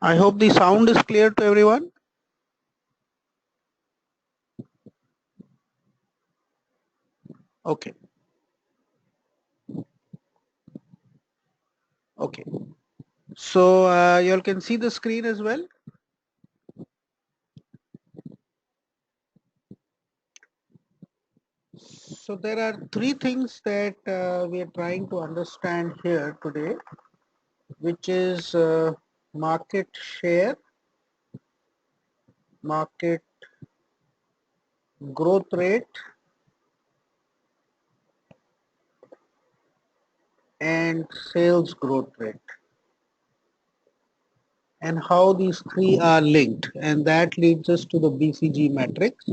I hope the sound is clear to everyone. Okay. Okay. So you all can see the screen as well. So there are three things that we are trying to understand here today, which is market share, market growth rate, and sales growth rate, and how these three are linked. And that leads us to the BCG matrix.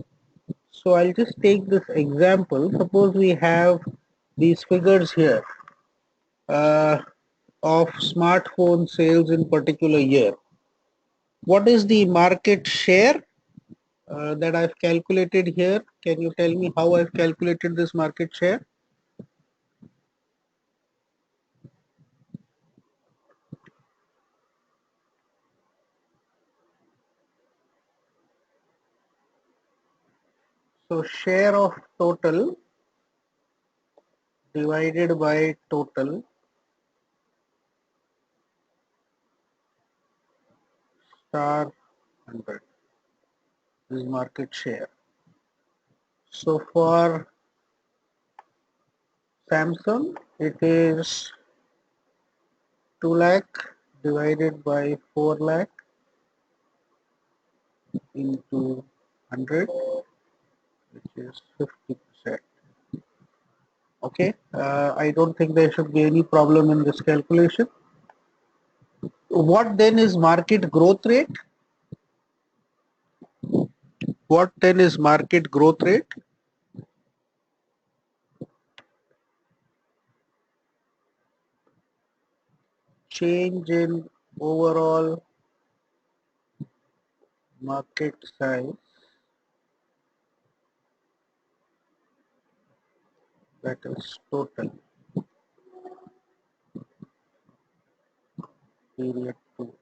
So I'll just take this example. Suppose we have these figures here of smartphone sales in particular year. What is the market share that I've calculated here? Can you tell me how I've calculated this market share? So share of total divided by total star 100 is market share. So for Samsung, it is 2 lakh divided by 4 lakh into 100, which is 50%. Okay, I don't think there should be any problem in this calculation. What then is market growth rate? What then is market growth rate? Change in overall market size, that is total period to.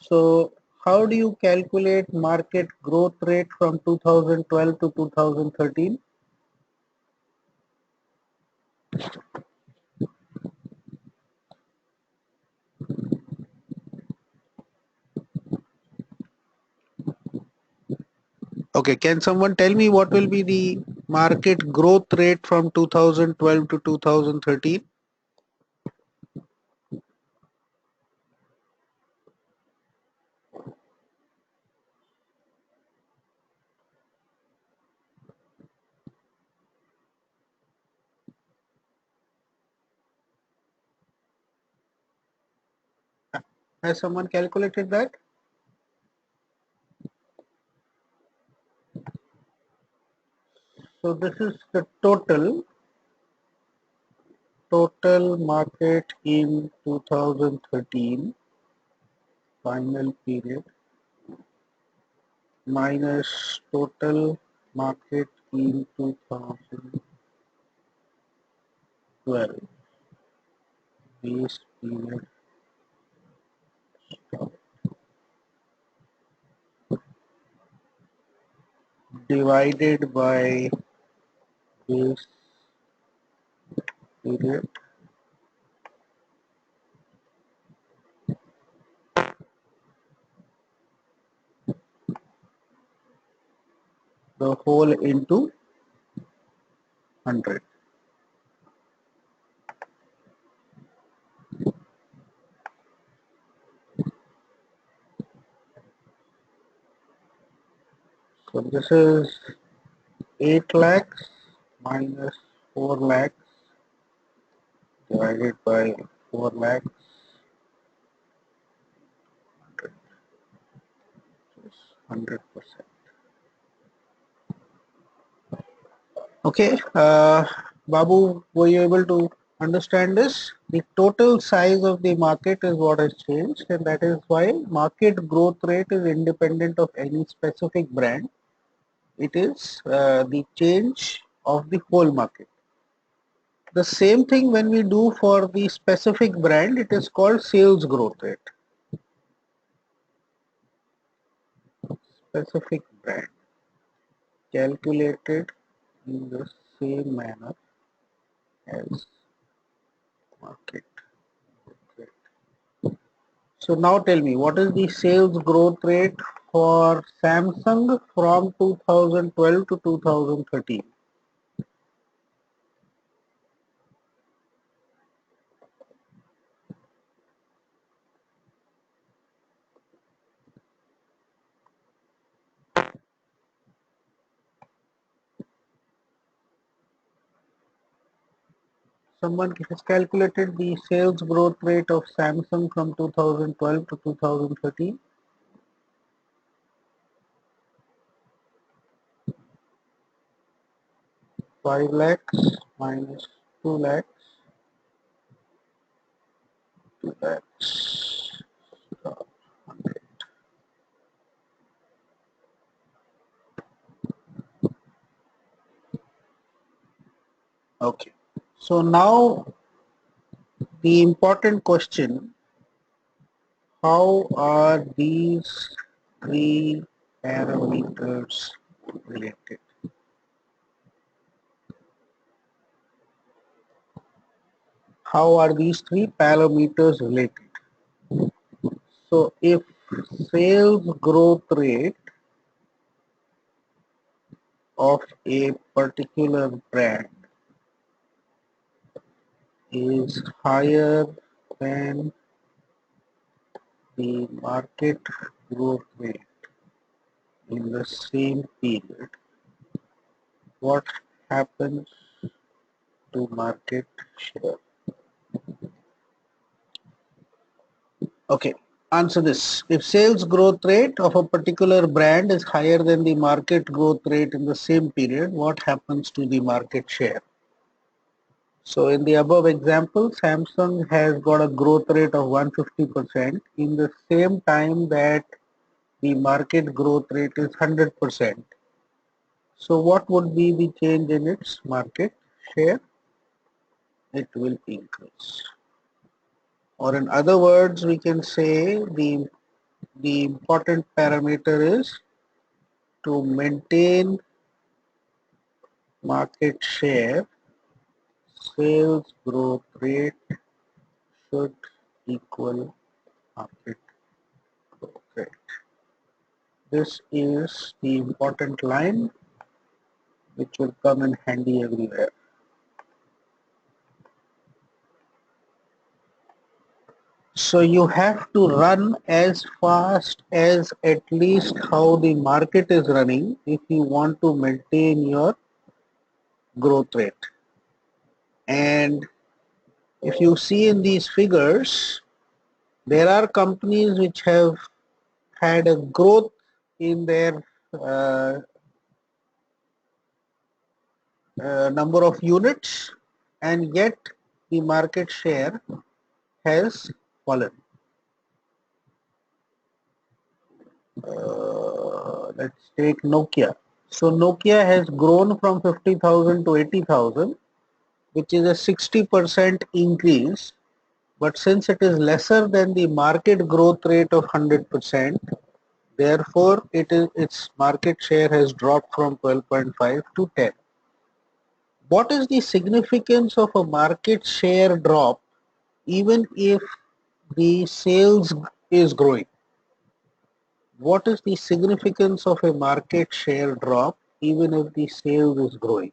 So how do you calculate market growth rate from 2012 to 2013? Okay, can someone tell me what will be the market growth rate from 2012 to 2013? Has someone calculated that? So this is the total market in 2013 final period minus total market in 2012 base period divided by base period the whole into 100. So this is 8 lakhs minus 4 lakhs divided by 4 lakhs, 100%. Okay, Babu, were you able to understand this? The total size of the market is what has changed, and that is why market growth rate is independent of any specific brand. It is the change of the whole market. The same thing when we do for the specific brand, it is called sales growth rate. Specific brand calculated in the same manner as market growth rate. So now tell me, what is the sales growth rate for Samsung from 2012 to 2013? Someone has calculated the sales growth rate of Samsung from 2012 to 2013. 5 lakhs minus 2 lakhs, 2 lakhs, 100. Okay. So now the important question, how are these three parameters related? How are these three parameters related? So if sales growth rate of a particular brand is higher than the market growth rate in the same period, what happens to market share? Okay, answer this. If sales growth rate of a particular brand is higher than the market growth rate in the same period, what happens to the market share? So in the above example, Samsung has got a growth rate of 150% in the same time that the market growth rate is 100%. So what would be the change in its market share? It will increase. Or in other words, we can say the important parameter is to maintain market share, sales growth rate should equal market growth rate. This is the important line which will come in handy everywhere. So you have to run as fast as at least how the market is running if you want to maintain your growth rate. And if you see in these figures, there are companies which have had a growth in their uh, number of units, and yet the market share has fallen. Let's take Nokia. So Nokia has grown from 50,000 to 80,000, which is a 60% increase. But since it is lesser than the market growth rate of 100%, therefore its market share has dropped from 12.5 to 10. What is the significance of a market share drop even if the sales is growing? What is the significance of a market share drop even if the sales is growing?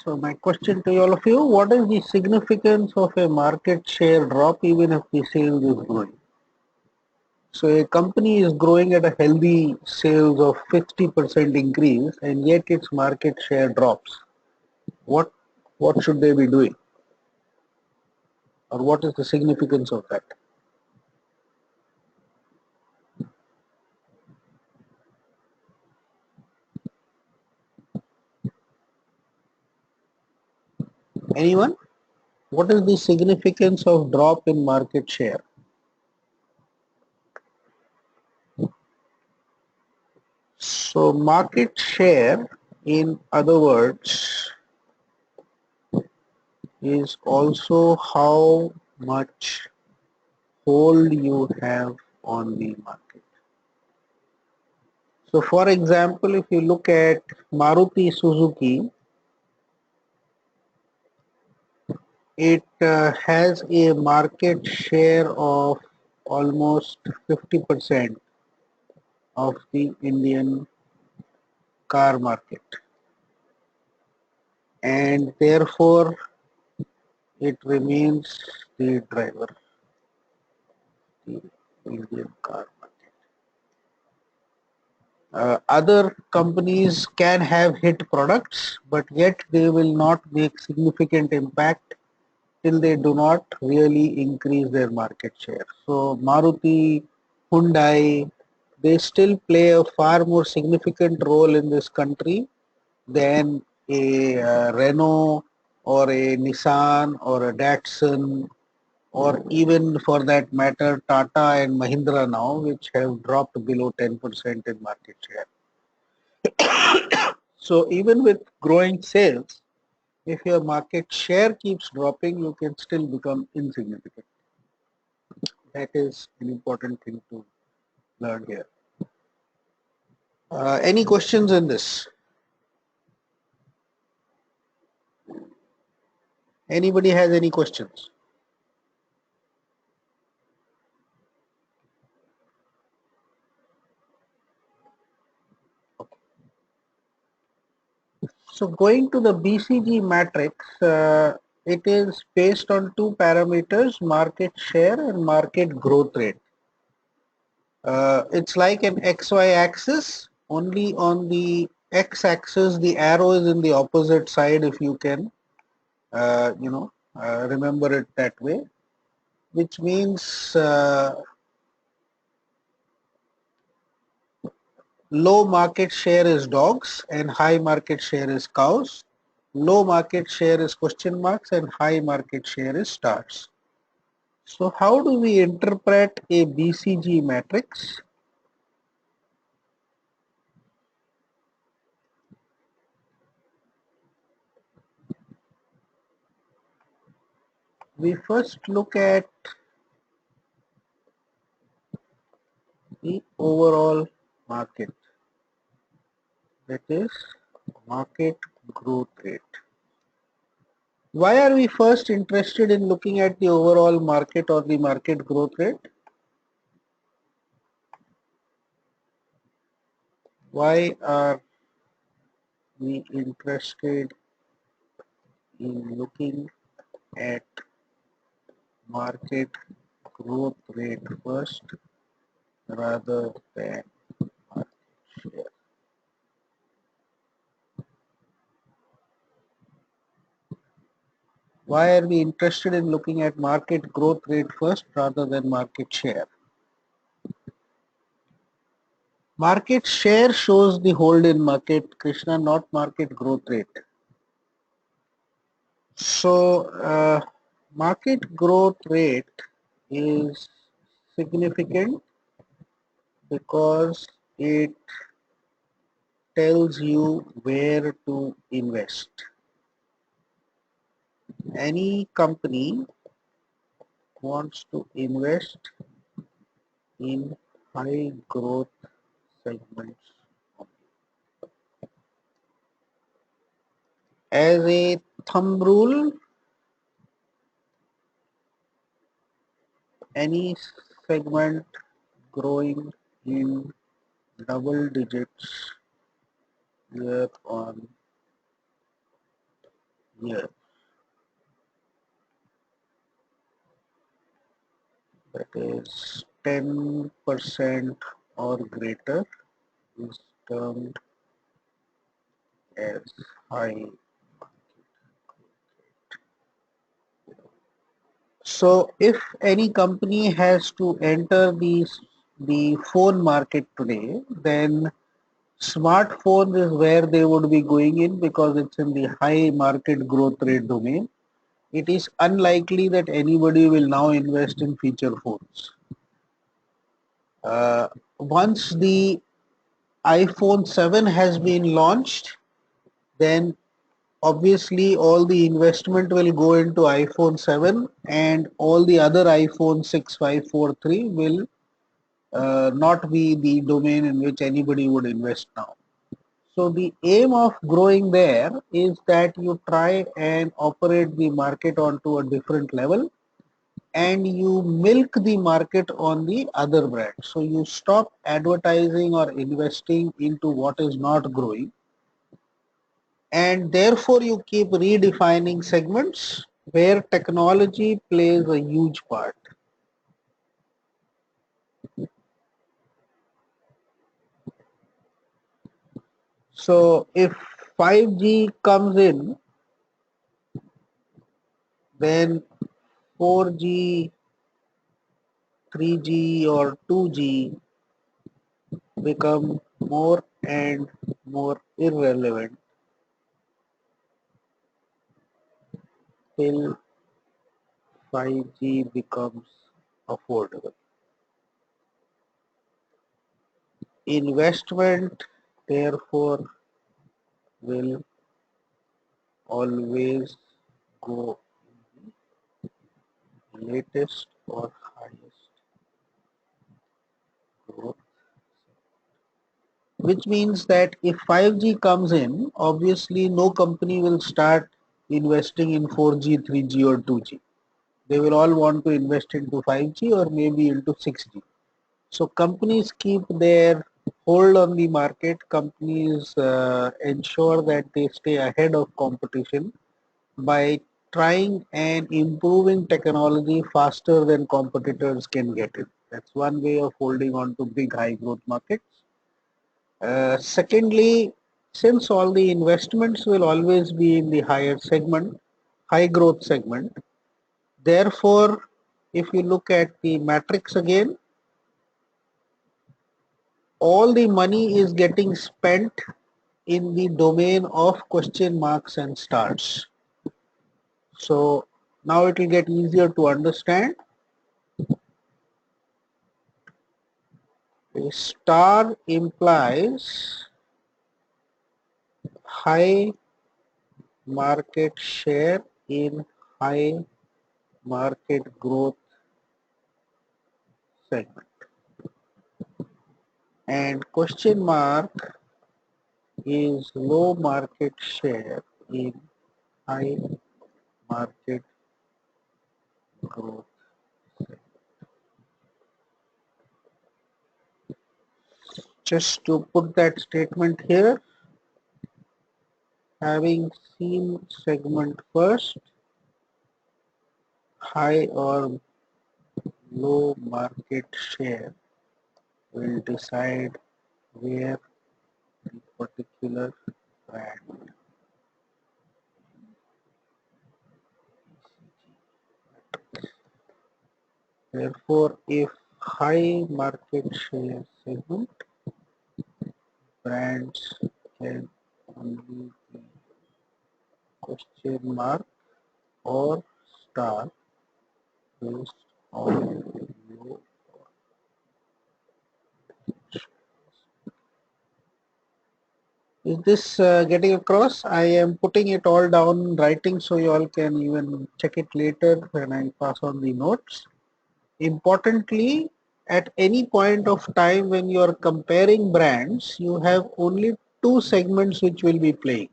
So my question to all of you, what is the significance of a market share drop even if the sales is growing? So a company is growing at a healthy sales of 50% increase and yet its market share drops. What should they be doing? Or what is the significance of that? Anyone? What is the significance of drop in market share? So market share, in other words, is also how much hold you have on the market. So for example, if you look at Maruti Suzuki, it has a market share of almost 50% of the Indian car market, and therefore it remains the driver, the Indian car market. Other companies can have hit products, but yet they will not make significant impact till they do not really increase their market share. So Maruti, Hyundai, they still play a far more significant role in this country than a Renault or a Nissan or a Datsun, or even for that matter Tata and Mahindra now, which have dropped below 10% in market share. So even with growing sales, if your market share keeps dropping, you can still become insignificant. That is an important thing to learn here. Any questions in this? Anybody has any questions? So going to the BCG matrix, it is based on two parameters, market share and market growth rate. It's like an XY axis, only on the X axis the arrow is in the opposite side, if you can remember it that way, which means low market share is dogs and high market share is cows. Low market share is question marks and high market share is stars. So how do we interpret a BCG matrix? We first look at the overall market, that is market growth rate. Why are we first interested in looking at the overall market or the market growth rate? Why are we interested in looking at market growth rate first rather than market share? Why are we interested in looking at market growth rate first rather than market share? Market share shows the hold in market, Krishna, not market growth rate. So market growth rate is significant because it tells you where to invest. Any company wants to invest in high growth segments. As a thumb rule, any segment growing in double digits year on year, that is 10% or greater, is termed as high. So if any company has to enter the phone market today, then smartphones is where they would be going in because it's in the high market growth rate domain. it is unlikely that anybody will now invest in feature phones. Once the iPhone 7 has been launched, then obviously all the investment will go into iPhone 7 and all the other iPhone 6, 5, 4, 3 will not be the domain in which anybody would invest now. So the aim of growing there is that you try and operate the market onto a different level and you milk the market on the other brands. So you stop advertising or investing into what is not growing, and therefore you keep redefining segments where technology plays a huge part. So if 5G comes in, then 4G, 3G or 2G become more and more irrelevant till 5G becomes affordable. Investment therefore will always go latest or highest growth, which means that if 5G comes in, obviously no company will start investing in 4G, 3G or 2G. They will all want to invest into 5G or maybe into 6G. So companies keep their hold on the market. Companies ensure that they stay ahead of competition by trying and improving technology faster than competitors can get it. That's one way of holding on to big high growth markets. Secondly, since all the investments will always be in the higher segment, high growth segment, therefore, if you look at the matrix again, all the money is getting spent in the domain of question marks and stars. So now it will get easier to understand. A star implies high market share in high market growth segment, and question mark is low market share in high market growth. Just to put that statement here, having seen segment first, high or low market share will decide where the particular brand. Therefore, if high market share segment, brands can only be question mark or star based on low. Is this getting across? I am putting it all down in writing so you all can even check it later when I pass on the notes. Importantly, at any point of time when you are comparing brands, you have only two segments which will be playing.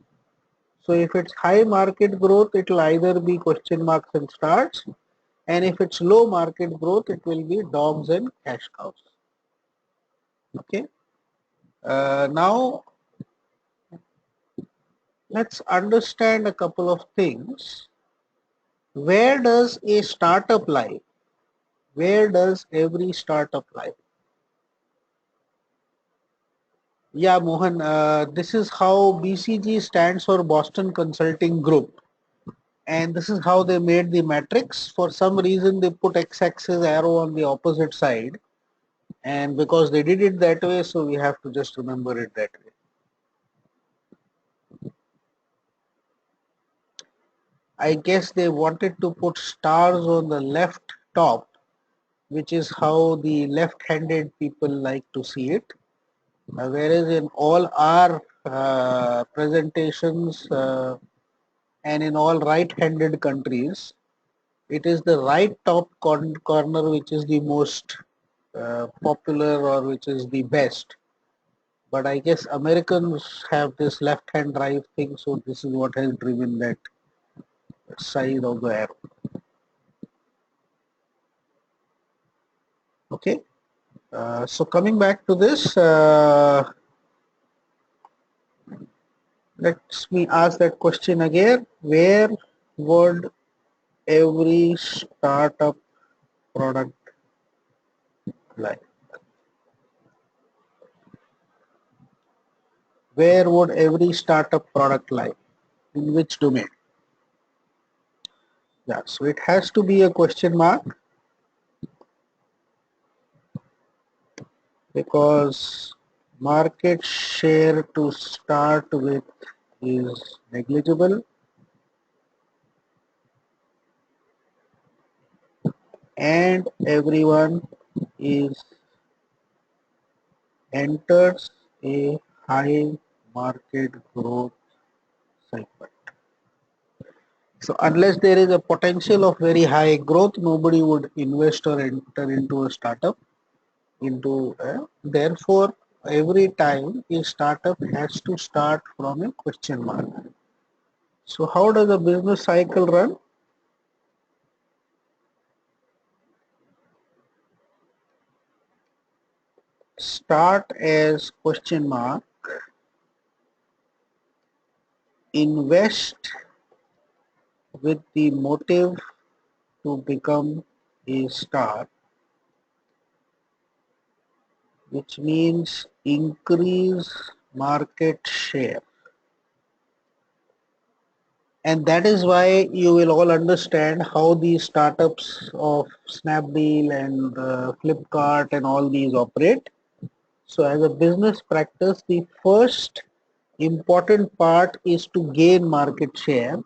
So if it's high market growth, it will either be question marks and stars, and if it's low market growth, it will be dogs and cash cows. Okay. Now let's understand a couple of things. Where does a startup lie? Where does every startup lie? Yeah, Mohan, this is how BCG stands for Boston Consulting Group. And this is how they made the matrix. For some reason, they put x-axis arrow on the opposite side. And because they did it that way, so we have to just remember it that way. I guess they wanted to put stars on the left top, which is how the left-handed people like to see it. Whereas in all our presentations and in all right-handed countries, it is the right top corner which is the most popular or which is the best. But I guess Americans have this left-hand drive thing, so this is what has driven that side of the arrow. Okay, so coming back to this, let me ask that question again. Where would every startup product lie? Where would every startup product lie? In which domain? Yeah, so it has to be a question mark because market share to start with is negligible and everyone is enters a high market growth segment. So unless there is a potential of very high growth, nobody would invest or enter into a startup. Therefore, every time a startup has to start from a question mark. So how does a business cycle run? Start as question mark, invest with the motive to become a star, which means increase market share. And that is why you will all understand how these startups of Snapdeal and Flipkart and all these operate. So as a business practice, the first important part is to gain market share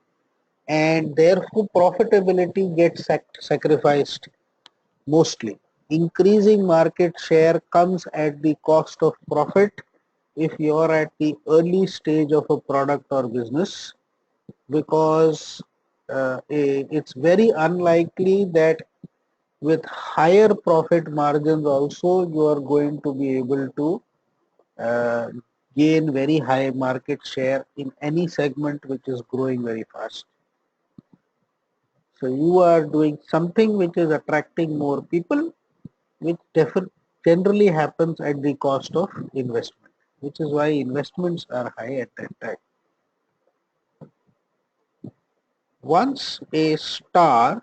and therefore profitability gets sacrificed mostly. Increasing market share comes at the cost of profit if you are at the early stage of a product or business, because it's very unlikely that with higher profit margins also you are going to be able to uh, gain very high market share in any segment which is growing very fast. So you are doing something which is attracting more people, which generally happens at the cost of investment, which is why investments are high at that time. Once a star,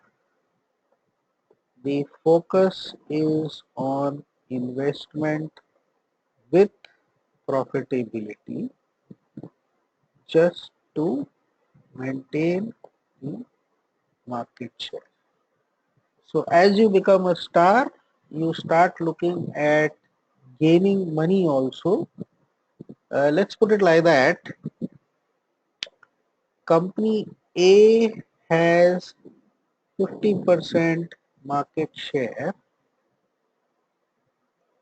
the focus is on investment with profitability just to maintain the market share. So as you become a star, you start looking at gaining money also. Let's put it like that. Company A has 50% market share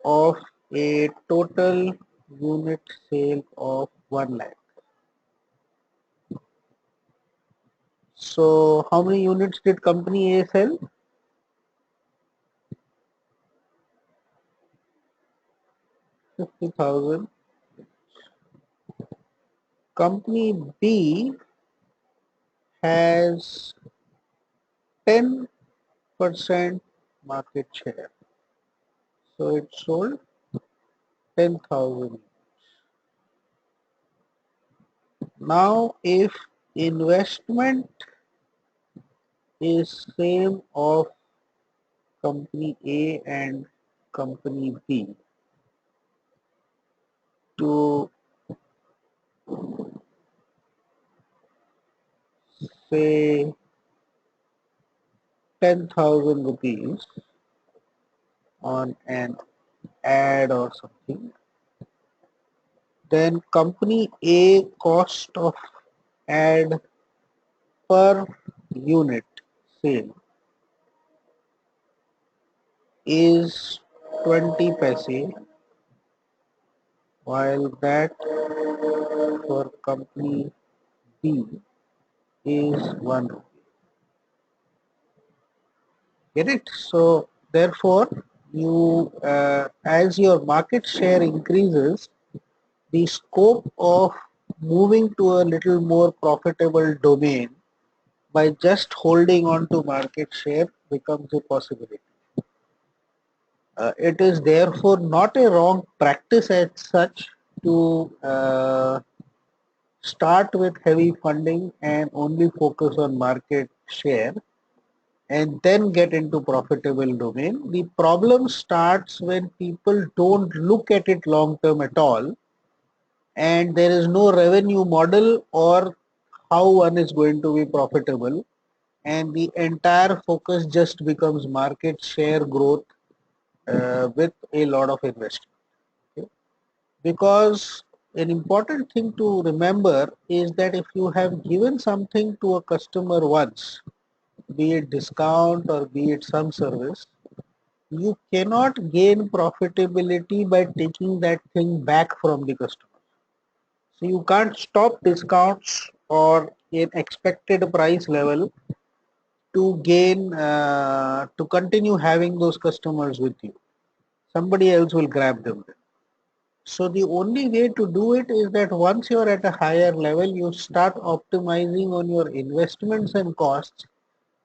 of a total unit sale of 1 lakh. So how many units did company A sell? 50,000. Company B has 10% market share. So it sold 10,000. Now if investment is same of company A and company B to say 10,000 rupees on an ad or something, then company A cost of ad per unit sale is 20 paise, while that for company B is 1 rupee. Get it? So therefore, you as your market share increases, the scope of moving to a little more profitable domain by just holding on to market share becomes a possibility. It is therefore not a wrong practice as such to start with heavy funding and only focus on market share and then get into profitable domain. The problem starts when people don't look at it long term at all, and there is no revenue model or how one is going to be profitable, and the entire focus just becomes market share growth with a lot of investment. Okay? Because an important thing to remember is that if you have given something to a customer once, be it discount or be it some service, you cannot gain profitability by taking that thing back from the customer. So you can't stop discounts or an expected price level to gain to continue having those customers with you. Somebody else will grab them. So the only way to do it is that once you're at a higher level, you start optimizing on your investments and costs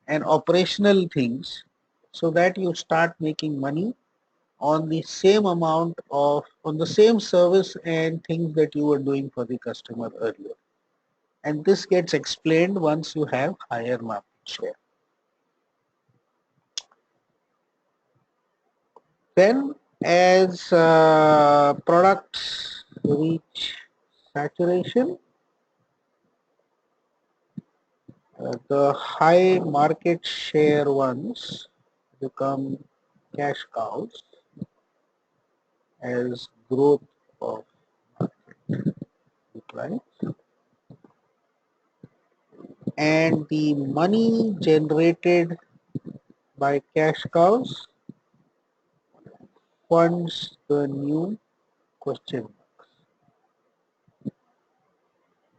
and operational things so that you start making money on the same amount of on the same service and things that you were doing for the customer earlier. And this gets explained once you have higher market share. Then as products reach saturation, the high market share ones become cash cows as growth of decline, and the money generated by cash cows funds the new question.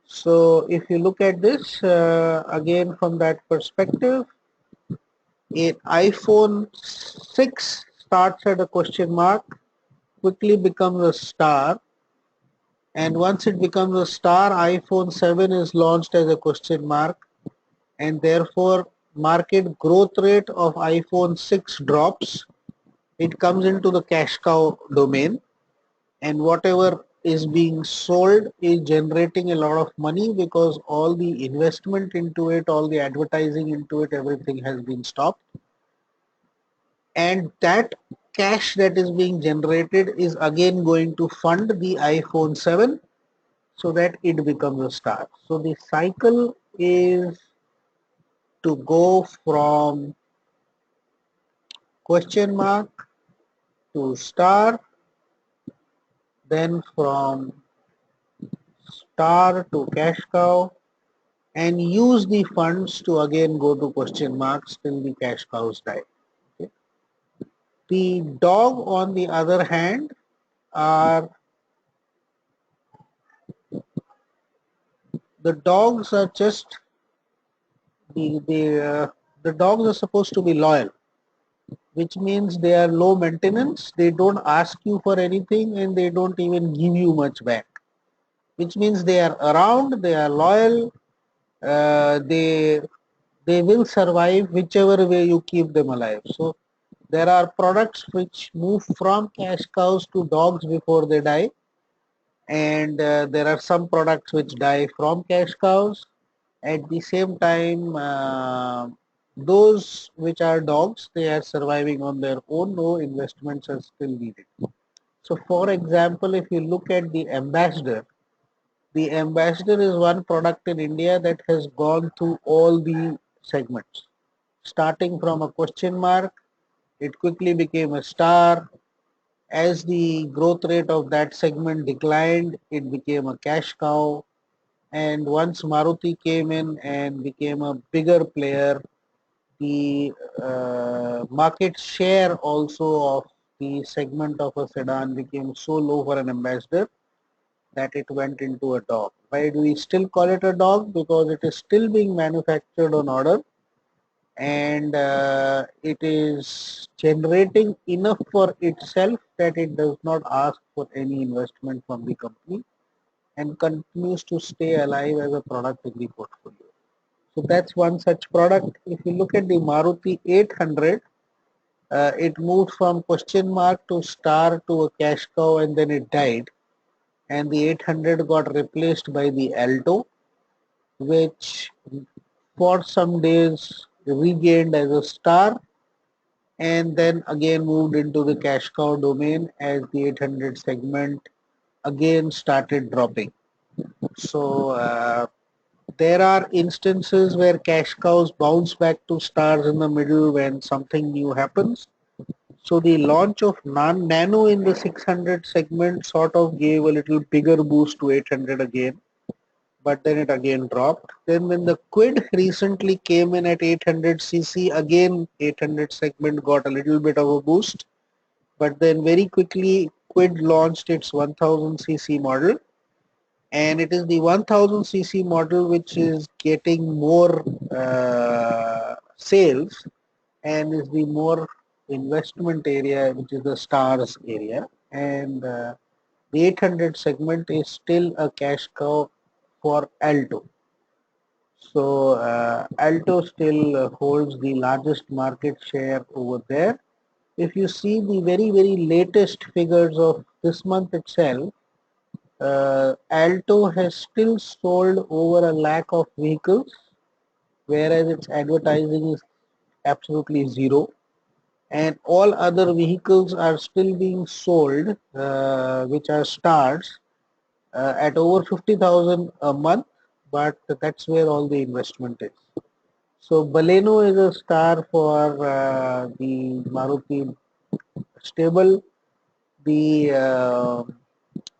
So if you look at this again from that perspective, an iPhone 6 starts at a question mark, quickly becomes a star, and once it becomes a star, iPhone 7 is launched as a question mark, and therefore market growth rate of iPhone 6 drops. It comes into the cash cow domain, and whatever is being sold is generating a lot of money because all the investment into it, all the advertising into it, everything has been stopped, and that cash that is being generated is again going to fund the iPhone 7 so that it becomes a star. So the cycle is to go from question mark to star, then from star to cash cow, and use the funds to again go to question marks till the cash cows die. Okay. The dog, on the other hand, are the dogs are just the dogs are supposed to be loyal, which means they are low maintenance. They don't ask you for anything and they don't even give you much back. Which means they are around, they are loyal, uh, they they will survive whichever way you keep them alive. So there are products which move from cash cows to dogs before they die, and there are some products which die from cash cows. At the same time, those which are dogs, they are surviving on their own. No investments are still needed. So, for example, if you look at the ambassador is one product in India that has gone through all the segments. Starting from a question mark, it quickly became a star. As the growth rate of that segment declined, it became a cash cow. And once Maruti came in and became a bigger player, the market share also of the segment of a sedan became so low for an ambassador that it went into a dog. Why do we still call it a dog? Because it is still being manufactured on order, and it is generating enough for itself that it does not ask for any investment from the company and continues to stay alive as a product in the portfolio. So that's one such product. If you look at the Maruti 800, it moved from question mark to star to a cash cow, and then it died. And the 800 got replaced by the Alto, which for some days regained as a star and then again moved into the cash cow domain as the 800 segment again started dropping. So there are instances where cash cows bounce back to stars in the middle when something new happens. So the launch of Nano in the 600 segment sort of gave a little bigger boost to 800 again, but then it again dropped. Then when the Quid recently came in at 800cc, again 800 segment got a little bit of a boost, but then very quickly Quid launched its 1000cc model, and it is the 1000cc model which is getting more sales and is the more investment area, which is the stars area, and the 800 segment is still a cash cow for Alto. So Alto still holds the largest market share over there. If you see the very latest figures of this month itself, Alto has still sold over a lakh of vehicles, whereas its advertising is absolutely zero. And all other vehicles are still being sold, which are stars, at over 50,000 a month, but that's where all the investment is. So Baleno is a star for the Maruti stable. The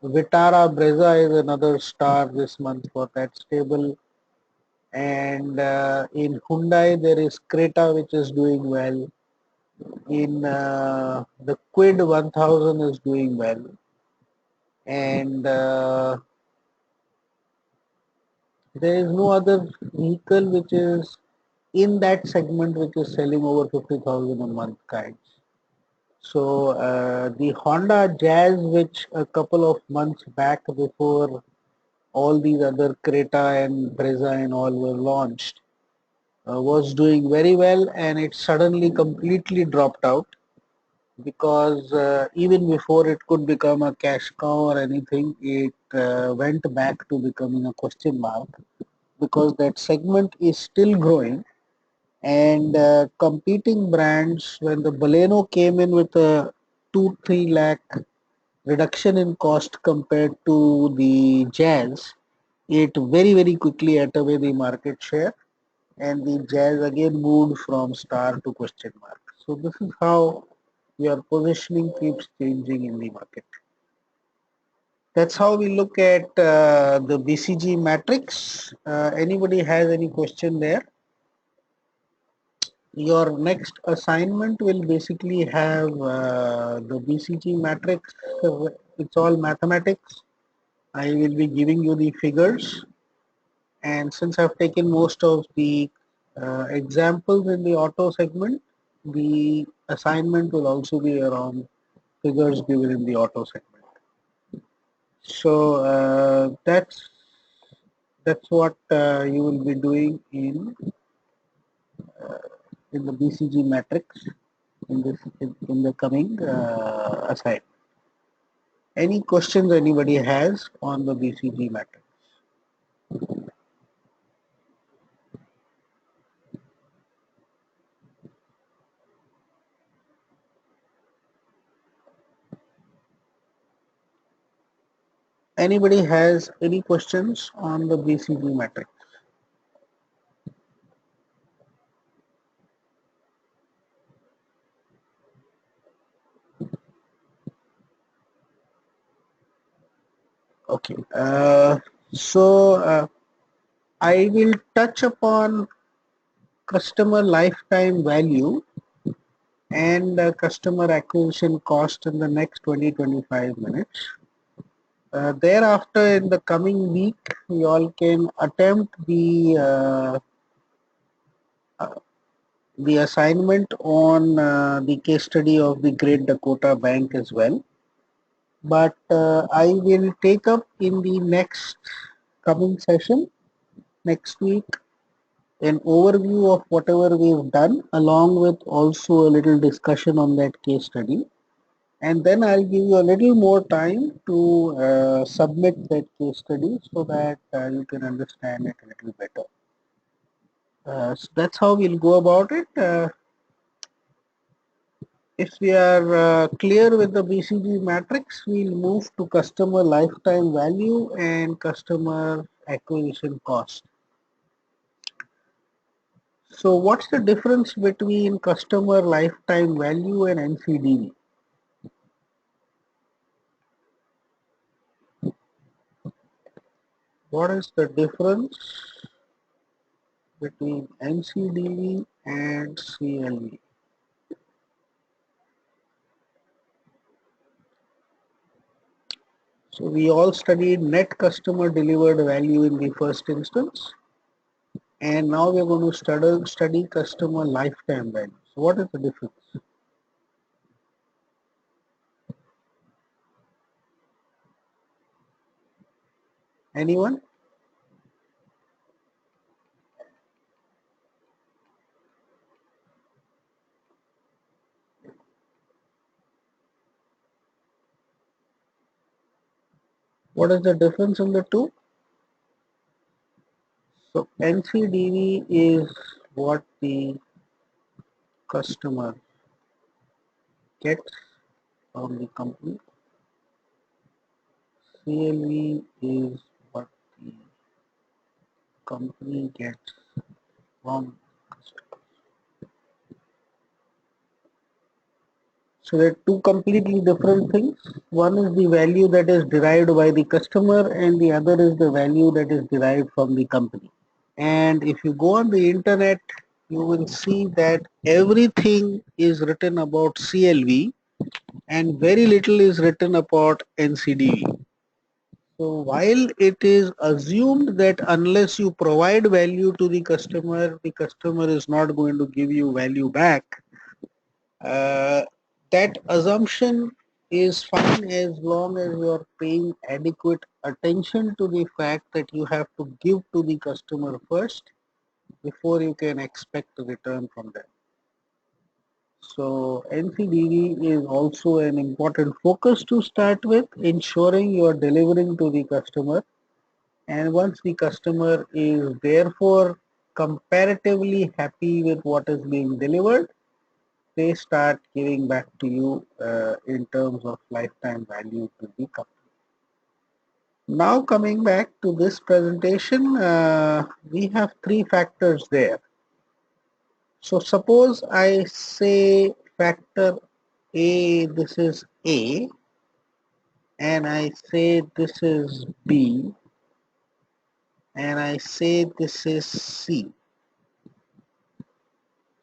Vitara Brezza is another star this month for that stable. And in Hyundai there is Creta which is doing well. In the Quid 1000 is doing well. And there is no other vehicle which is in that segment which is selling over 50,000 a month kinds. So the Honda Jazz, which a couple of months back before all these other Creta and Brezza and all were launched, was doing very well, and it suddenly completely dropped out because even before it could become a cash cow or anything, it went back to becoming a question mark because that segment is still growing, and competing brands, when the Baleno came in with a 2-3 lakh reduction in cost compared to the Jazz, it very quickly ate away the market share, and the Jazz again moved from star to question mark. So this is how your positioning keeps changing in the market. That's how we look at the BCG matrix. Anybody has any question there? Your next assignment will basically have the BCG matrix. It's all mathematics. I will be giving you the figures, and since I've taken most of the examples in the auto segment, the assignment will also be around figures given in the auto segment. So that's what you will be doing in the BCG matrix in the coming assignment. Any questions anybody has on the BCG matrix? Anybody has any questions on the BCG matrix? Okay. So I will touch upon customer lifetime value and customer acquisition cost in the next 20-25 minutes. Thereafter, in the coming week, we all can attempt the assignment on the case study of the Great Dakota Bank as well. But I will take up in the next coming session next week an overview of whatever we've done, along with also a little discussion on that case study. And then I'll give you a little more time to submit that case study so that you can understand it a little better. So that's how we'll go about it. If we are clear with the BCG matrix, we'll move to customer lifetime value and customer acquisition cost. So what's the difference between customer lifetime value and NCDV? What is the difference between NCDV and CLV? So we all studied net customer delivered value in the first instance, and now we're going to study customer lifetime value. So what is the difference? Anyone? What is the difference in the two? So NCDV is what the customer gets from the company. CLV is what the company gets from the customer. So they're two completely different things. One is the value that is derived by the customer and the other is the value that is derived from the company. And if you go on the internet, you will see that everything is written about CLV and very little is written about NCDV. So while it is assumed that unless you provide value to the customer is not going to give you value back, uh, that assumption is fine as long as you are paying adequate attention to the fact that you have to give to the customer first before you can expect a return from them. So NCDV is also an important focus to start with, ensuring you are delivering to the customer. And once the customer is therefore comparatively happy with what is being delivered, they start giving back to you in terms of lifetime value to the company. Now coming back to this presentation, we have three factors there. So suppose I say factor A, this is A, and I say this is B, and I say this is C.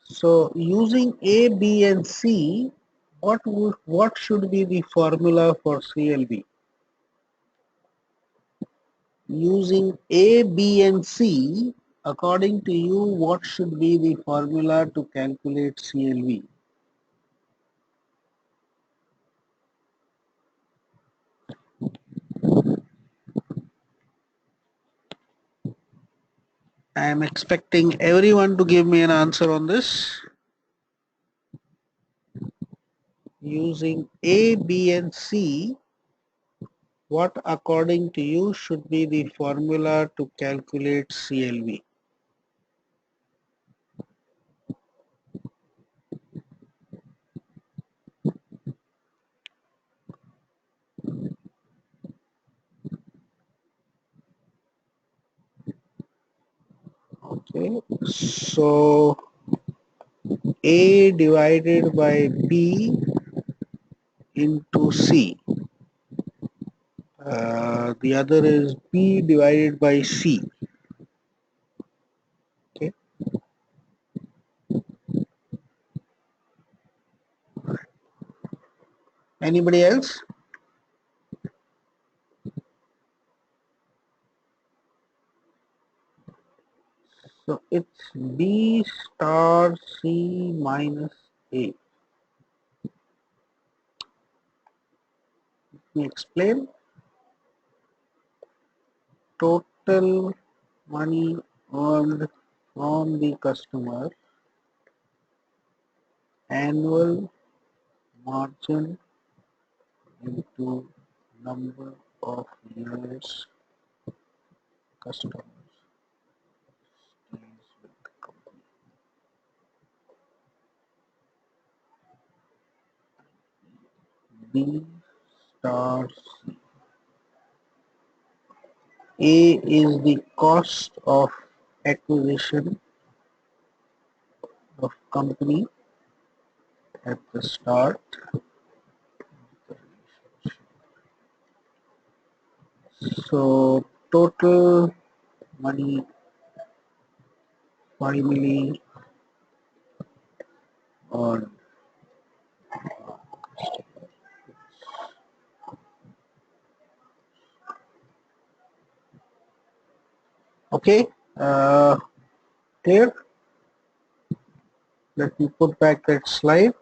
So using A, B, and C, what should be the formula for CLV? Using A, B, and C, according to you, what should be the formula to calculate CLV? I am expecting everyone to give me an answer on this. Using A, B, and C, what according to you should be the formula to calculate CLV? Okay, so A divided by B into C. The other is B divided by C. Anybody else? So it's B star C minus A. Let me explain. Total money earned from the customer, annual margin into number of years customers stays with the company. B star C. A is the cost of acquisition of company at the start. So total money finally earned. Okay, clear? Let me put back that slide.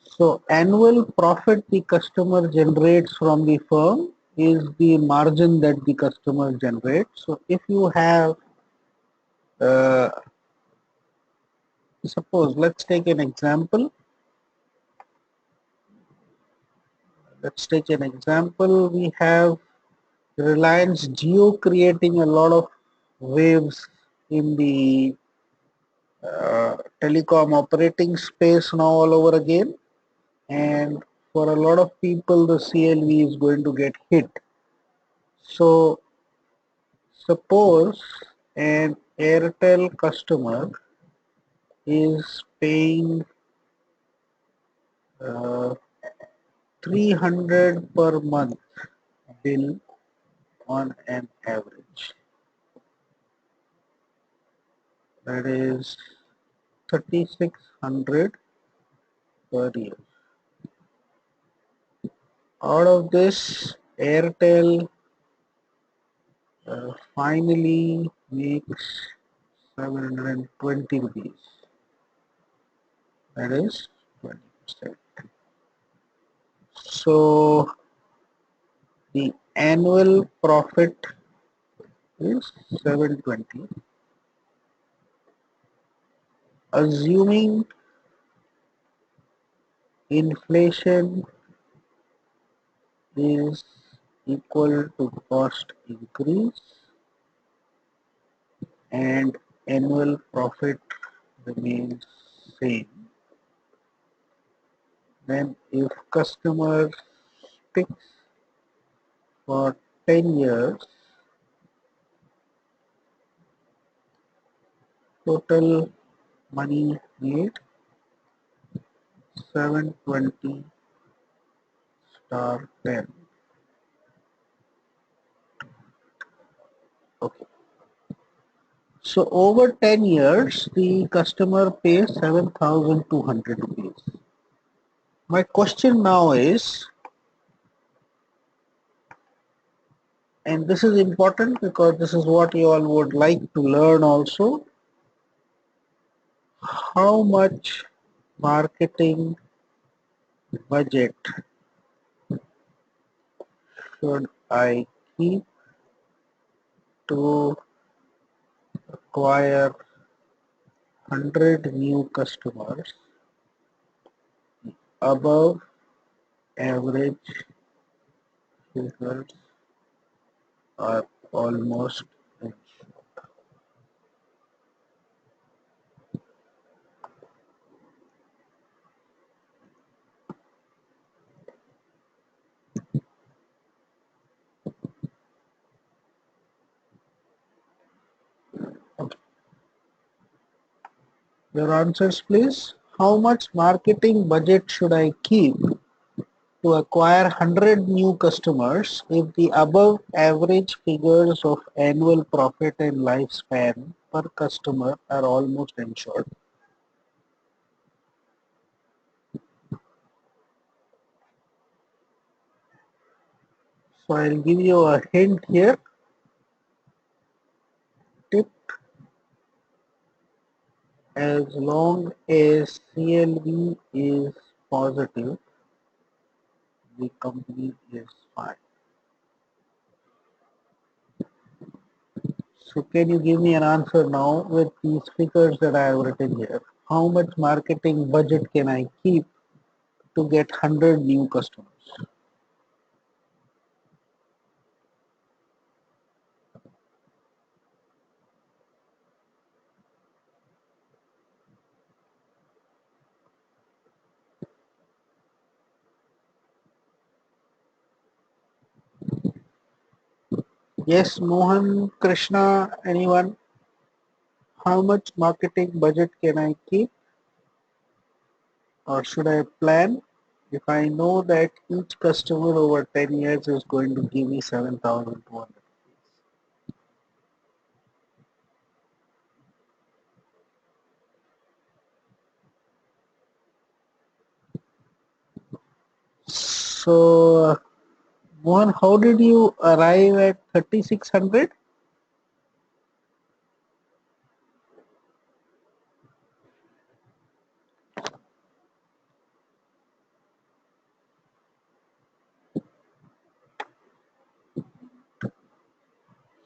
So annual profit the customer generates from the firm is the margin that the customer generates. So if you have, uh, suppose let's take an example. Let's take an example. We have Reliance Jio creating a lot of waves in the telecom operating space now all over again, and for a lot of people the CLV is going to get hit. So suppose an Airtel customer is paying 300 per month bill on an average. That is 3600 per year. Out of this, Airtel finally makes 720 rupees. That is 20%. So the annual profit is 720. Assuming inflation is equal to cost increase and annual profit remains same, then if customer sticks for 10 years, total money made 720 star 10. Okay. So over 10 years, the customer pays 7,200 rupees. My question now is, and this is important because this is what you all would like to learn also, how much marketing budget should I keep to acquire 100 new customers above average figures are almost ensured. Okay. Your answers please. How much marketing budget should I keep to acquire 100 new customers if the above average figures of annual profit and lifespan per customer are almost ensured? So I'll give you a hint here. Tip: as long as CLV is positive, the company is fine. So can you give me an answer now with these figures that I have written here? How much marketing budget can I keep to get 100 new customers? Yes, Mohan, Krishna, anyone? How much marketing budget can I keep, or should I plan if I know that each customer over 10 years is going to give me 7,200? So, Mohan, how did you arrive at 3,600?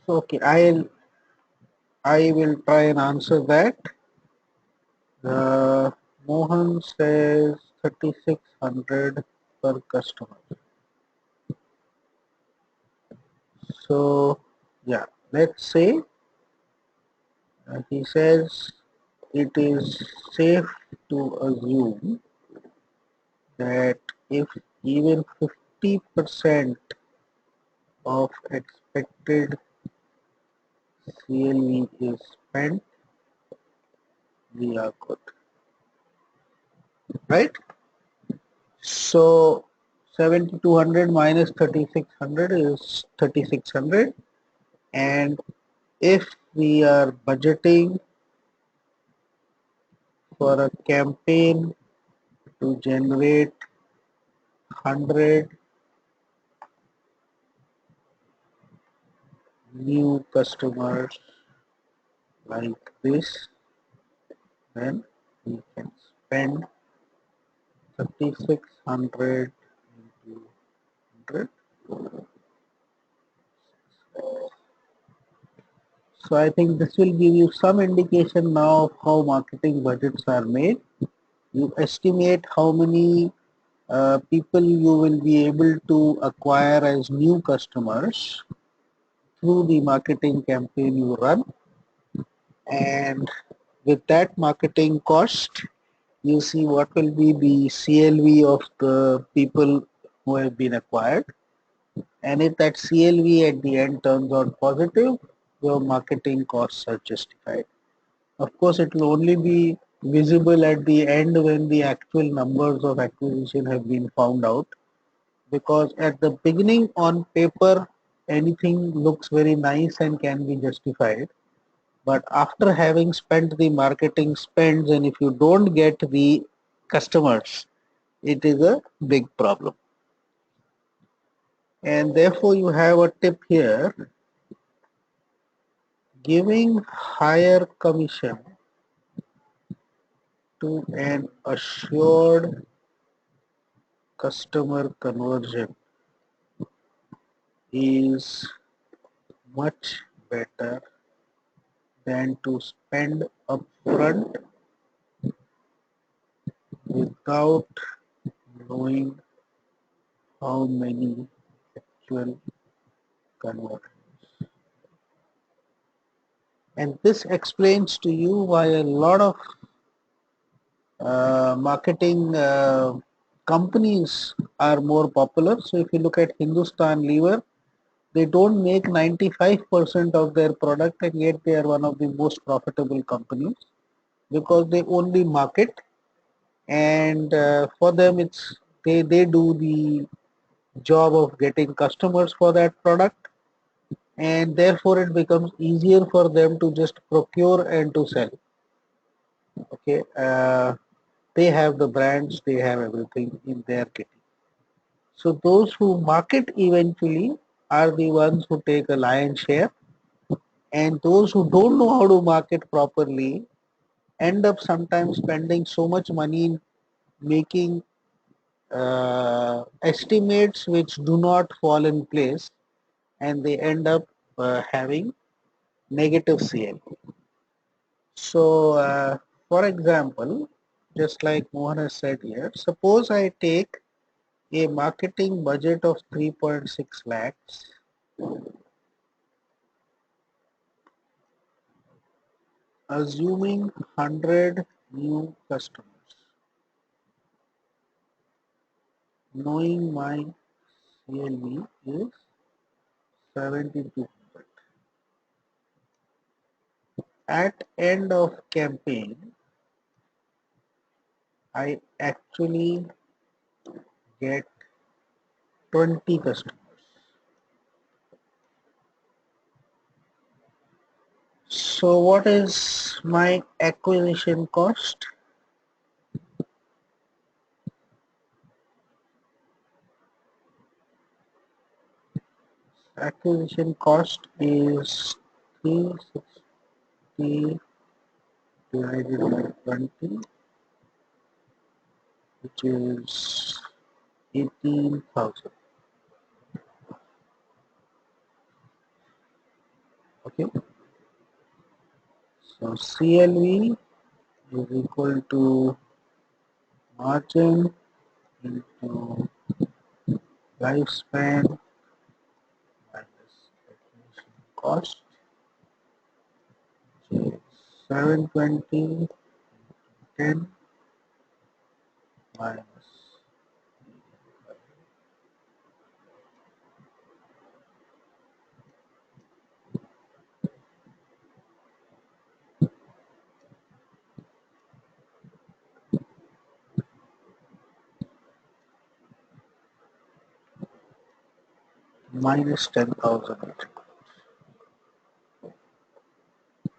So, okay, I will try and answer that. Mohan says 3,600 per customer. So, yeah, let's say he says it is safe to assume that if even 50% of expected CLE is spent, we are good, right? So 7,200 minus 3,600 is 3,600, and if we are budgeting for a campaign to generate 100 new customers like this, then we can spend 3,600 into 100. So I think this will give you some indication now of how marketing budgets are made. You estimate how many people you will be able to acquire as new customers through the marketing campaign you run, and with that marketing cost you see what will be the CLV of the people who have been acquired, and if that CLV at the end turns out positive, your marketing costs are justified. Of course, it will only be visible at the end when the actual numbers of acquisition have been found out, because at the beginning on paper anything looks very nice and can be justified, but after having spent the marketing spends and if you don't get the customers, it is a big problem. And therefore you have a tip here: giving higher commission to an assured customer conversion is much better than to spend upfront without knowing how many actual convert. And this explains to you why a lot of marketing companies are more popular. So if you look at Hindustan Lever, they don't make 95% of their product, and yet they are one of the most profitable companies because they only market, and for them it's they do the job of getting customers for that product, and therefore it becomes easier for them to just procure and to sell. Okay, they have the brands, they have everything in their kitty. So those who market eventually are the ones who take a lion's share, and those who don't know how to market properly end up sometimes spending so much money in making estimates which do not fall in place, and they end up having negative CL. So, for example, just like Mohan has said here, suppose I take a marketing budget of 3.6 lakhs, assuming 100 new customers, knowing my CLV is 7200. At end of campaign, I actually get 20 customers. So what is my acquisition cost? Acquisition cost is 360 divided by 20, which is 18,000. Okay, so CLV is equal to margin into lifespan minus acquisition cost, which is 720 10 minus minus 10,000.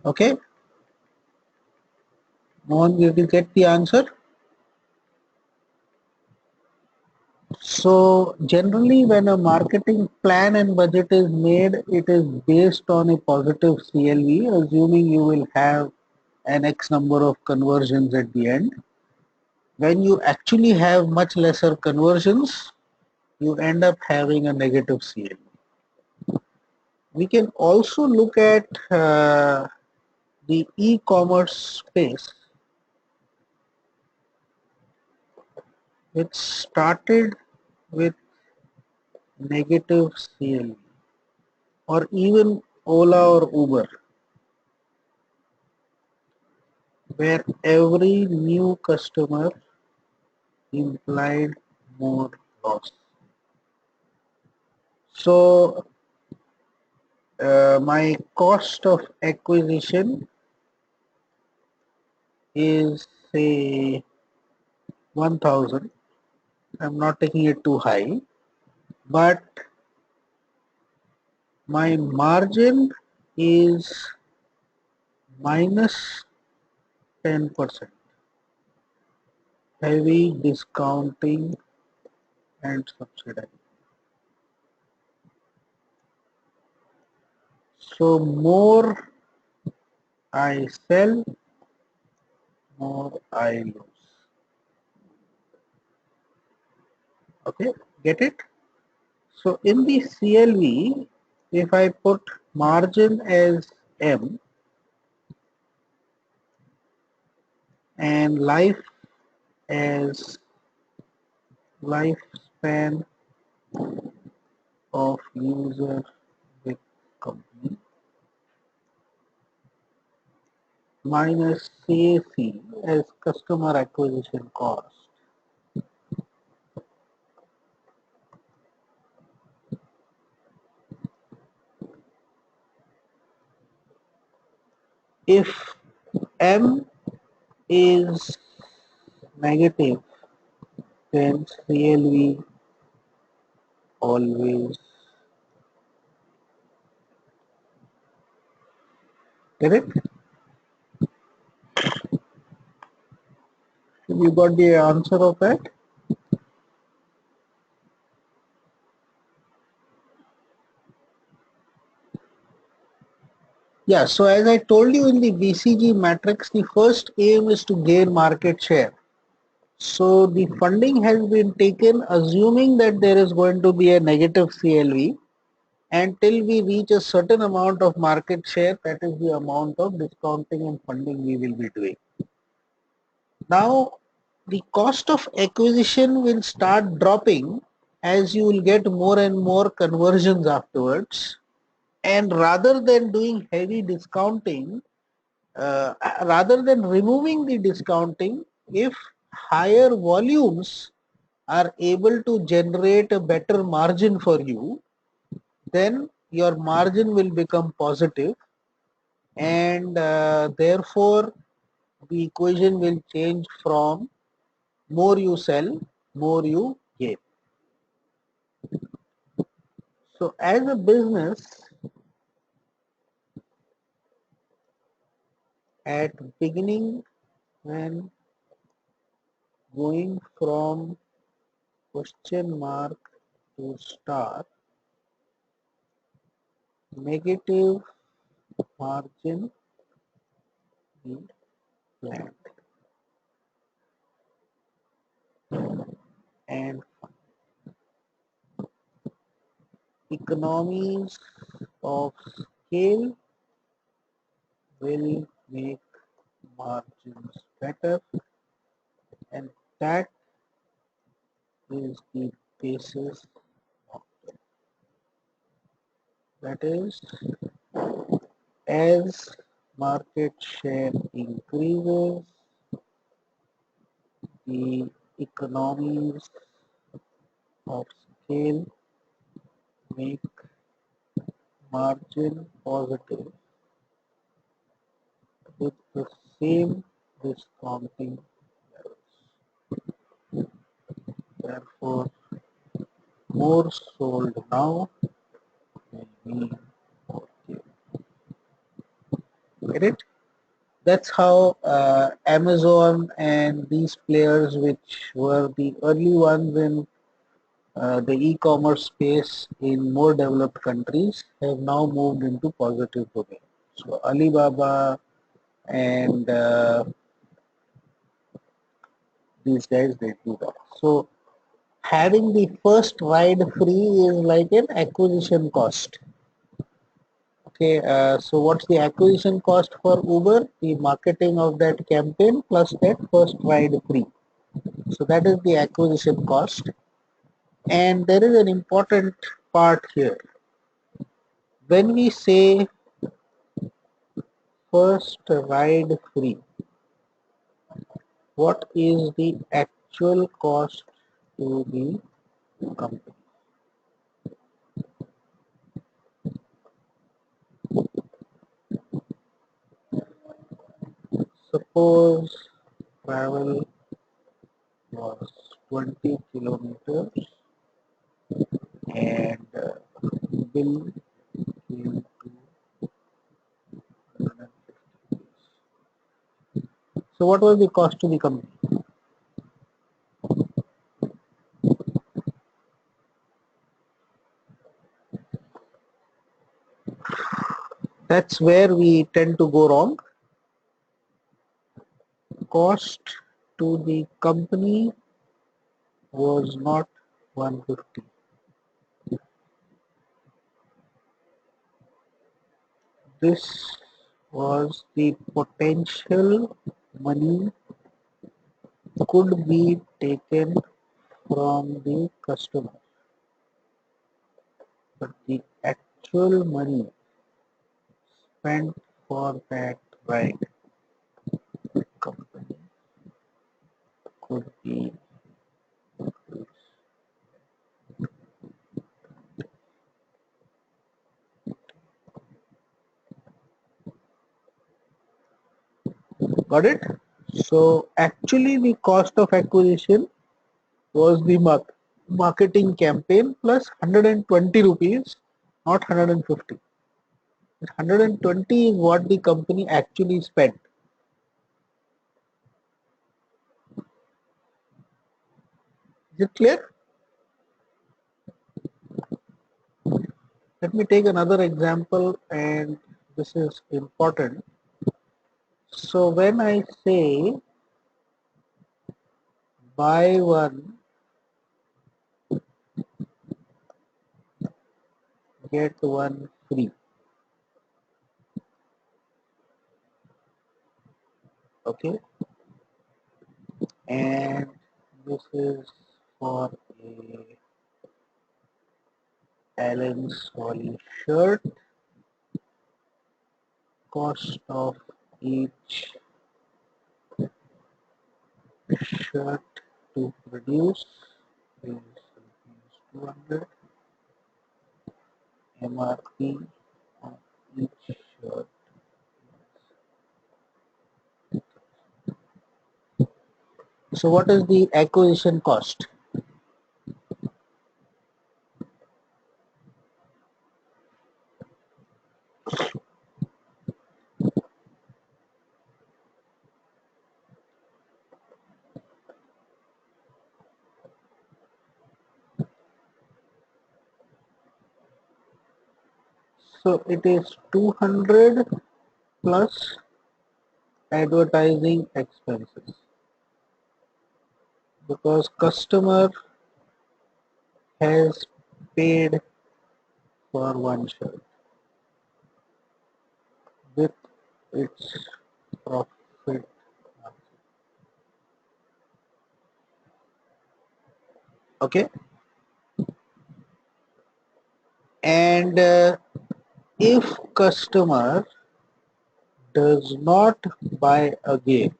Okay, Mohan, did you get the answer? So generally when a marketing plan and budget is made, it is based on a positive CLV, assuming you will have an X number of conversions at the end. When you actually have much lesser conversions, you end up having a negative CLV. We can also look at the e-commerce space, which started with negative CLV, or even Ola or Uber, where every new customer implied more loss. So my cost of acquisition is say 1000. I'm not taking it too high, but my margin is minus 10%, heavy discounting and subsidizing. So more I sell, more I lose. Okay, get it? So in the CLV, if I put margin as M and life as lifespan of user with company minus CAC as customer acquisition cost, if M is negative, then CLV always, correct? You got the answer of that? Yeah, so as I told you in the BCG matrix, the first aim is to gain market share. So the funding has been taken assuming that there is going to be a negative CLV until we reach a certain amount of market share, that is the amount of discounting and funding we will be doing. Now, the cost of acquisition will start dropping as you will get more and more conversions afterwards. And rather than doing heavy discounting, rather than removing the discounting, if higher volumes are able to generate a better margin for you, then your margin will become positive, and therefore the equation will change from more you sell, more you gain. So as a business, at beginning, when going from question mark to star, negative margin is planned, and economies of scale will make margins better, and that is the basis of it. That is, as market share increases, the economies of scale make margin positive with the same discounting levels. Therefore, more sold now will mean more gain. Get it? That's how Amazon and these players, which were the early ones in the e-commerce space in more developed countries, have now moved into positive domain. So Alibaba and these guys, they do that. So having the first ride free is like an acquisition cost. Okay, so what's the acquisition cost for Uber? The marketing of that campaign plus that first ride free. So that is the acquisition cost. And there is an important part here. When we say first ride free, what is the actual cost to the company? Suppose travel was 20 kilometers and bill came to 150. So what was the cost to the company? That's where we tend to go wrong. Cost to the company was not 150. This was the potential money could be taken from the customer, but the actual money spent for that ride company could be. Got it? So actually the cost of acquisition was the marketing campaign plus 120 rupees, not 150. 120 is what the company actually spent. Is it clear? Let me take another example and This is important. So when I say buy one, get one free, okay, and this is for a Allen Solly shirt. Cost of each shirt to produce is 200. MRP of each shirt. So what is the acquisition cost? So it is 200 plus advertising expenses, because customer has paid for one shirt with its profit. Okay, and if customer does not buy again,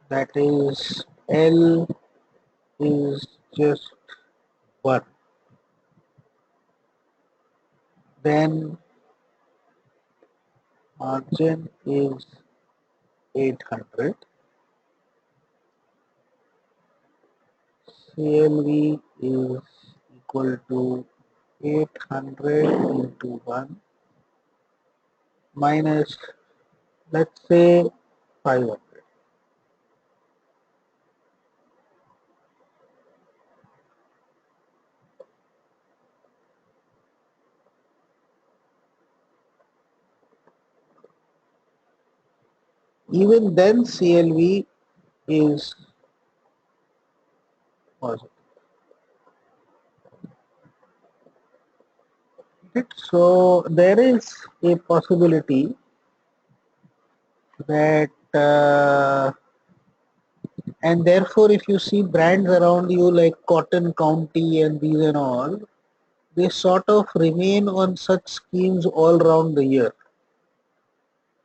that is L is just 1, then margin is 800. CLV is equal to 800 into 1 minus, let's say, 500. Even then CLV is positive. So there is a possibility that and therefore if you see brands around you like Cotton County and these and all, they sort of remain on such schemes all around the year,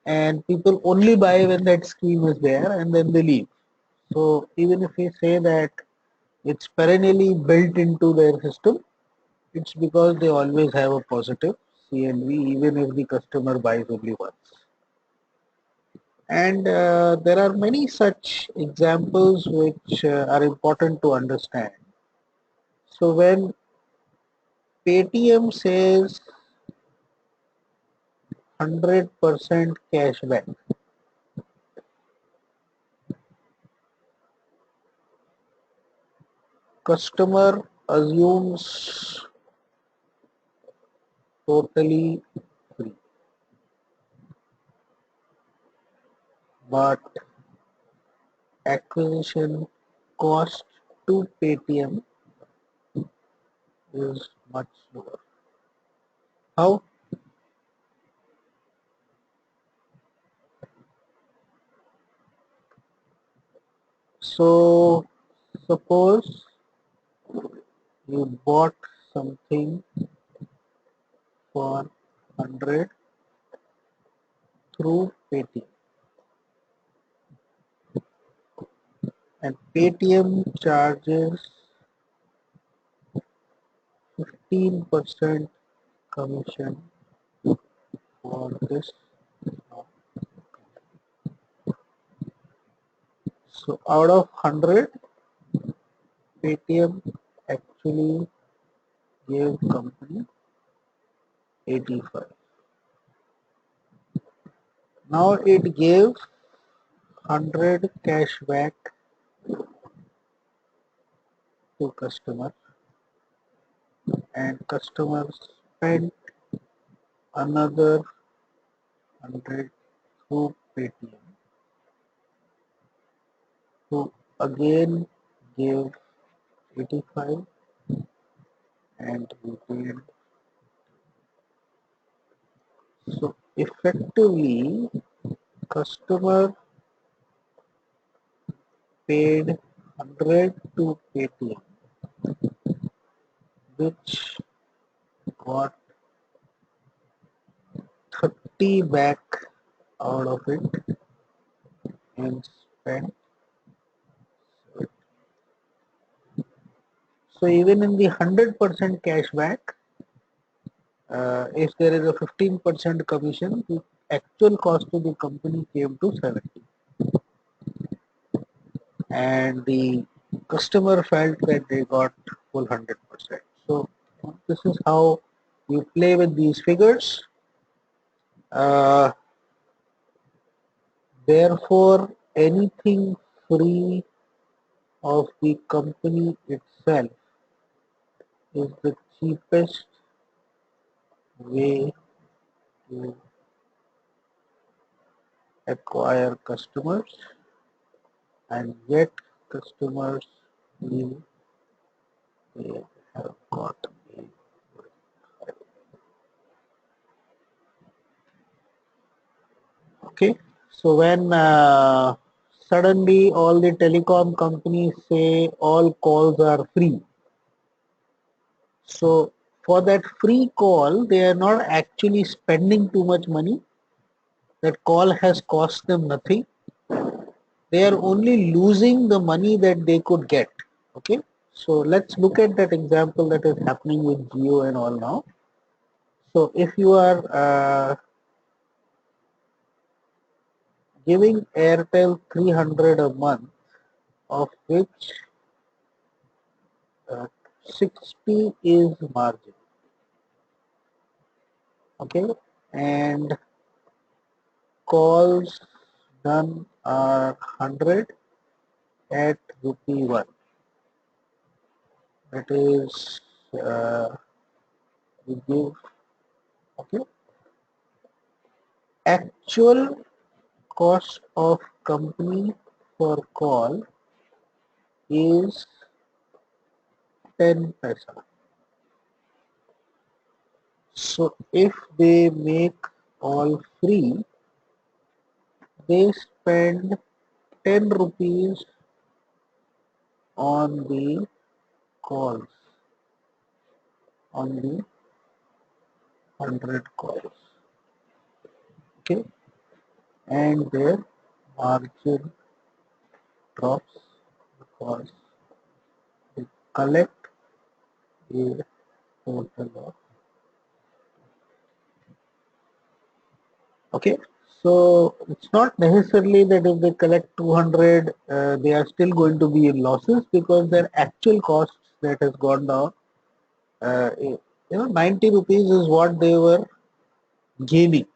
and people only buy when that scheme is there and then they leave. So even if we say that it's perennially built into their system, it's because they always have a positive CNV even if the customer buys only once. And there are many such examples which are important to understand. So when Paytm says 100% cashback, customer assumes totally free, but acquisition cost to Paytm is much lower. How? So suppose you bought something for 100 through Paytm, and Paytm charges 15% commission for this. So out of 100, Paytm actually gave company 85. Now it gave 100 cashback to customer, and customers spent another 100 through Paytm. So again give 85 and we paid. So effectively customer paid 100 to Paytm, which got 30 back out of it and spent. So even in the 100% cashback, if there is a 15% commission, the actual cost to the company came to 70, and the customer felt that they got full 100%. So this is how you play with these figures. Therefore, anything free of the company itself is the cheapest way to acquire customers, and yet customers feel they have got a. Okay, so when suddenly all the telecom companies say all calls are free, so for that free call they are not actually spending too much money. That call has cost them nothing. They are only losing the money that they could get. Okay, so let's look at that example that is happening with Jio and all now. So if you are giving Airtel 300 a month, of which 60 is margin, okay, and calls done are 100 at rupee 1. That is, we give, okay, actual cost of company for call is 10 paisa. So if they make all free, they spend 10 rupees on the calls, on the 100 calls, okay, and their margin drops because they collect a total of, okay. So it's not necessarily that if they collect 200, they are still going to be in losses, because their actual costs that has gone down. You know, 90 rupees is what they were gaining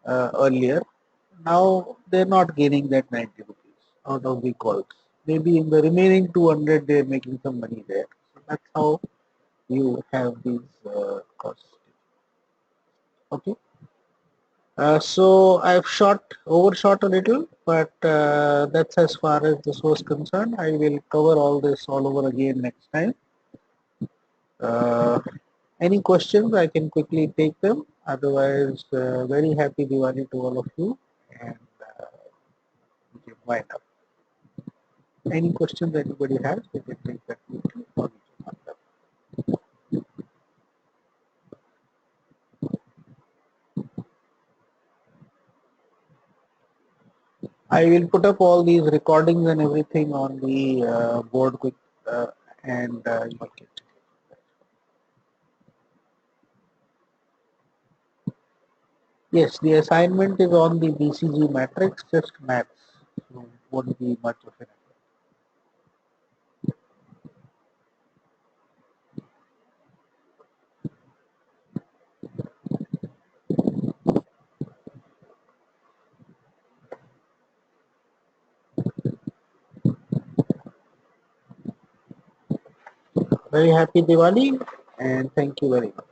earlier. Now they're not gaining that 90 rupees out of the calls. Maybe in the remaining 200 they're making some money there. So that's how you have these costs. Okay. So I've overshot a little, but that's as far as this was concerned. I will cover all this all over again next time. Uh, any questions, I can quickly take them. Otherwise, very happy Diwali to all of you, and we can wind up. Any questions anybody has, we can take that quickly, or we can wind up. I will put up all these recordings and everything on the board quick, and you will get. Yes, the assignment is on the BCG matrix, just maths. So won't be much of it. Very happy Diwali, and thank you very much.